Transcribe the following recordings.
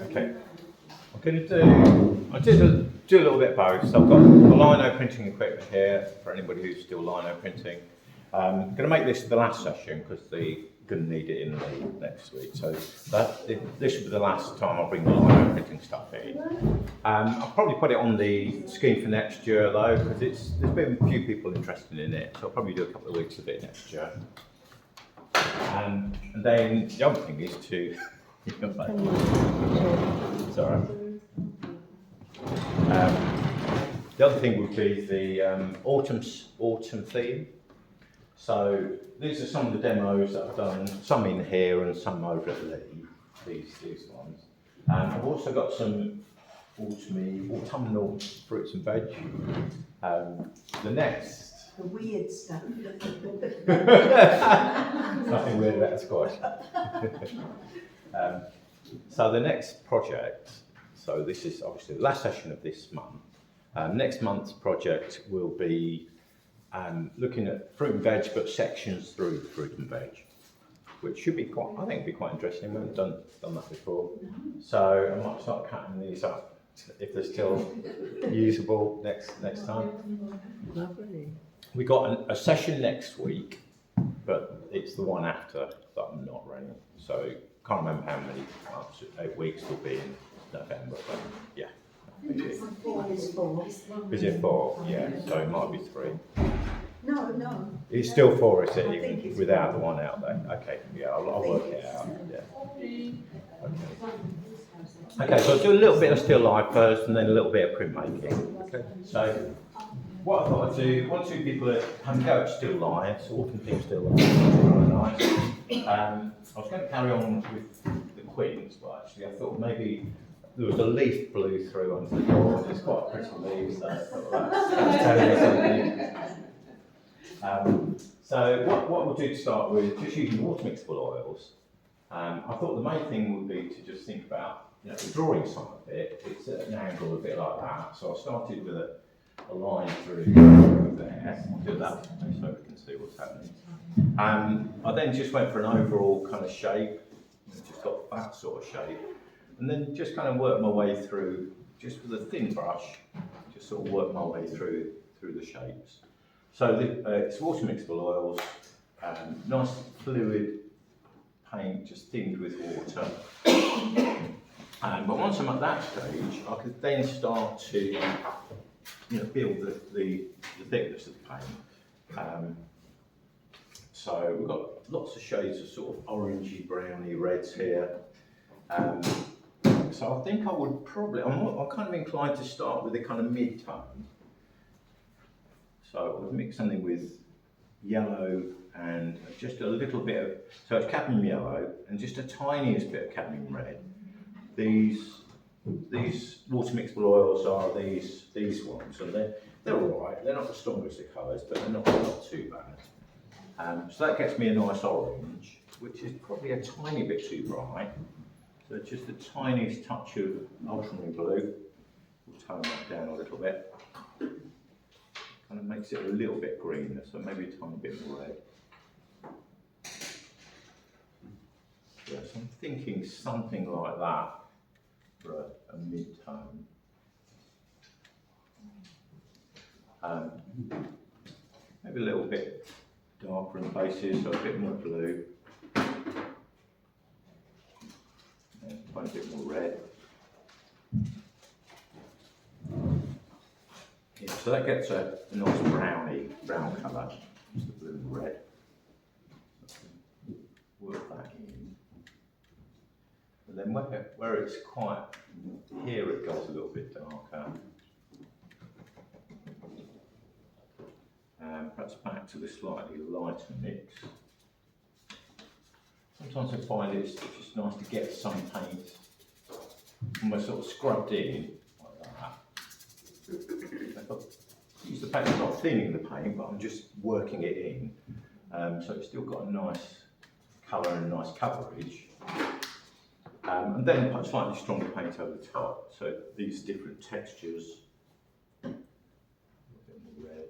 Okay. I did do a little bit of both. So I've got the Lino printing equipment here for anybody who's still Lino printing. I'm going to make this the last session because they're going to need it in the next week. So this will be the last time I'll bring the Lino printing stuff in. I'll probably put it on the scheme for next year though, because there's been a few people interested in it. So I'll probably do a couple of weeks of it next year. And then the other thing is to sorry. The other thing would be the autumn theme. So these are some of the demos that I've done, some in here and some over at Lee, these ones. I've also got some autumnal fruits and veg. The weird stuff. Nothing weird about squash. So the next project, so this is obviously the last session of this month. Next month's project will be looking at fruit and veg, but sections through fruit and veg, which should be I think be quite interesting. We haven't done that before. So I might start cutting these up if they're still usable next time. Lovely. We got a session next week, but it's the one after that I'm not running. So can't remember how many months, 8 weeks will be in November, but yeah. Is it 4? Yeah, so it might be 3. No. It's still 4, is it, even without the one out there? Okay, yeah, I'll work it out. Yeah. Okay, so I'll do a little bit of still life first and then a little bit of printmaking. Okay. So what I thought I'd do, 1 or 2 people that have a go at still life, so autumn theme still life, really nice. I was going to carry on with the queens, but actually I thought maybe there was a leaf blew through onto the door. It's quite a pretty leaf, so I thought that's telling you something. So what we'll do to start with, just using water mixable oils. I thought the main thing would be to just think about the drawing side of it. It's at an angle a bit like that. So I started with a line through there. I'll do that so we can see what's happening. I then just went for an overall kind of shape. Just got that sort of shape. And then just kind of work my way through, just with a thin brush, just sort of work my way through the shapes. So it's water mixable oils, nice fluid paint, just thinned with water. But once I'm at that stage, I could then start to build the thickness of the paint. So we've got lots of shades of sort of orangey, browny reds here. So I think I would probably, I'm kind of inclined to start with a kind of mid-tone. So I would mix something with yellow and just a little bit of, so it's cadmium yellow and just a tiniest bit of cadmium red. These water mixable oils are these ones, and they're all right. They're not the strongest of colours, but they're not too bad. So that gets me a nice orange, which is probably a tiny bit too bright. So just the tiniest touch of ultramarine blue. We'll tone that down a little bit. Kind of makes it a little bit greener, so maybe a tiny bit more red. Yeah, so I'm thinking something like that for a mid-tone. Maybe a little bit darker in places, so a bit more blue. A bit more red. Yeah, so that gets a nice brown colour, just the blue and red. Work that in. And then where it's quite, here it goes a little bit darker. Perhaps back to the slightly lighter mix. Sometimes I find it's just nice to get some paint almost sort of scrubbed in like that. Use the paint, I'm not thinning the paint, but I'm just working it in. So it's still got a nice colour and nice coverage. And then put slightly stronger paint over the top, so these different textures. A bit more red.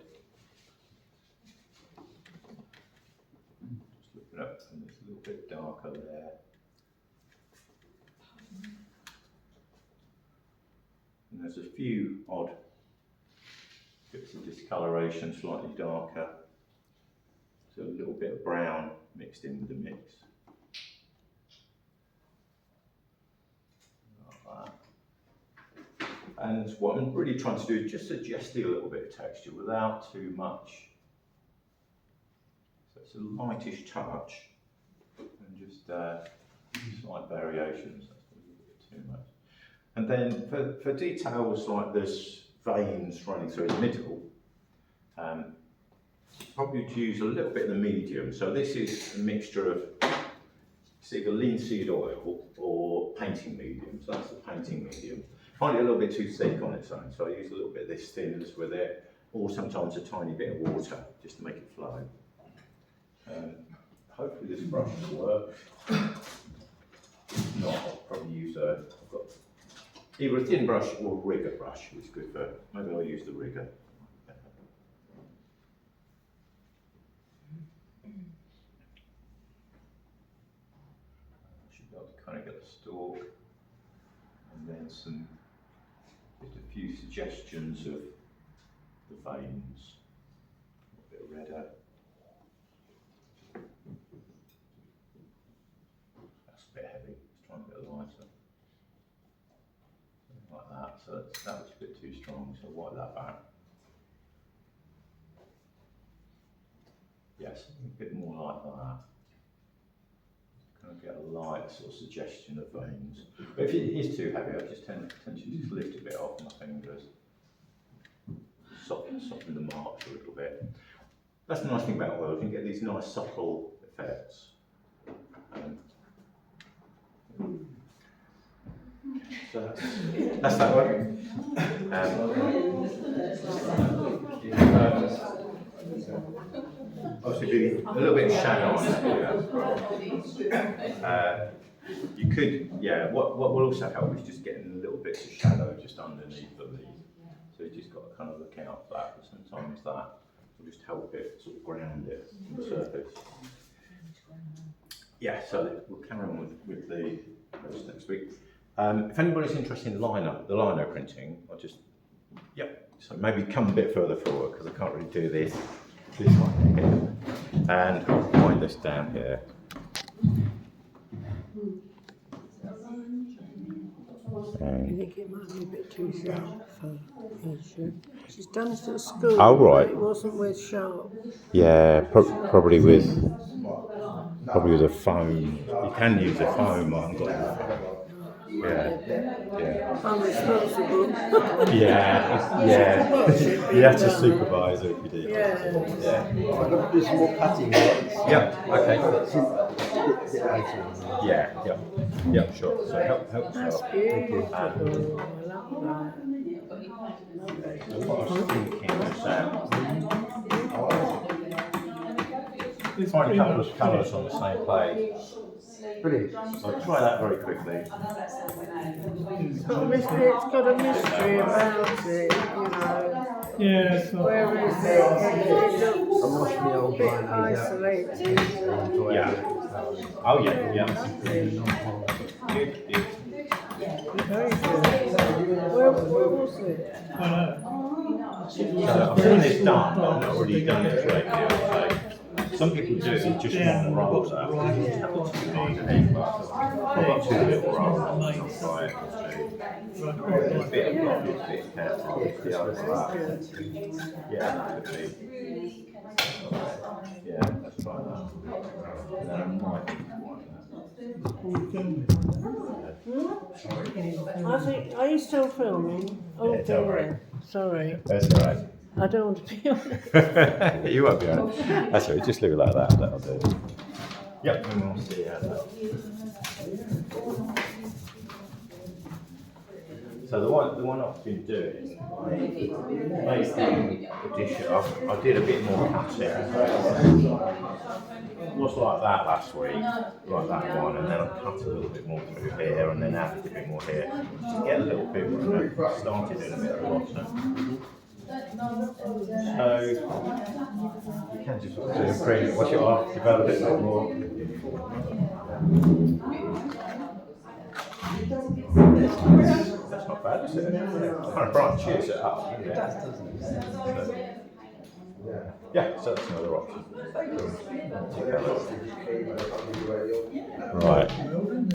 Just a and it's a little bit darker there. And there's a few odd bits of discoloration, slightly darker. So a little bit of brown mixed in with the mix. Like that. And what I'm really trying to do is just suggest a little bit of texture without too much. So it's a lightish touch and just slight variations. That's a little bit too much. And then for details like this veins running through the middle, probably to use a little bit of the medium. So this is a mixture of it's either linseed oil or painting medium. So that's the painting medium. Find it a little bit too thick on its own, so I use a little bit of this thinners with it, or sometimes a tiny bit of water just to make it flow. Hopefully this brush will work. If not, I'll probably use I've got either a thin brush or a rigger brush, which is good for, maybe I'll use the rigger. Should be able to kind of get a stalk, and then just a few suggestions of the veins, a bit of redder. That's a bit heavy, let's try and get a lighter. Like that, so that was a bit too strong, so wipe that back. Yes, a bit more like that. Kind of get a light sort of suggestion of veins. But if it is too heavy, I just tend to just lift a bit off my fingers. Soften the marks a little bit. That's the nice thing about oil, you can get these nice subtle effects. So that's that one. Obviously, a little bit of shadow on that. You could, yeah. What will also help is just getting a little bit of shadow just underneath the leaf. So you just got to kind of look out for that. But sometimes that will just help it sort of ground it on the surface. Yeah. So we'll carry on with the rest next week. If anybody's interested in the Lino printing, I'll just, so maybe come a bit further forward because I can't really do this one here. And I'll wind this down here. I think it might be a bit too sharp for her. She's done it at school. Oh, right. But it wasn't with sharp. Yeah, probably with a foam. You can use a foam. I haven't got it. Yeah. I'm responsible. Yeah. You have to supervise it if you do. Yeah. I've got to do some more cutting. Yeah. Okay. Yeah. Yeah. Sure. So help That's yourself. beautiful. I love What I was thinking was find a couple of colours on the same page. Brilliant. So try that very quickly. It's got a mystery about it, you know. Yeah, so Where is it? It I'm looks washing the a old bit line out. isolated. Yeah. Oh yeah. Good. Very good. Where was it? So I've done this done, but I've not really done it correctly. Some people do it with just one roll out. Underneath, but I've got two little rolls. I'll try it. A bit of block, a bit careful. Yeah, that could be. Yeah, let's try that. And then I might I think, are you still filming? Oh, Yeah, don't worry. Sorry. That's all right. I don't want to be on it. You won't be on it. That's all right, just leave it like that, that'll do. Yep, and we'll see how that. So the one I've been doing, I made the addition, I did a bit more cutting. It was like that last week, like that one, and then I cut a little bit more through here, and then added a bit more here, just to get a little bit more, started in a bit of the bottom. So you can just sort of do a print, wash it off, develop it a bit more. That's not bad, is it? Yeah. Kind of branches it up, isn't it? It does, doesn't it? Yeah, so that's another option. Two colours. Right.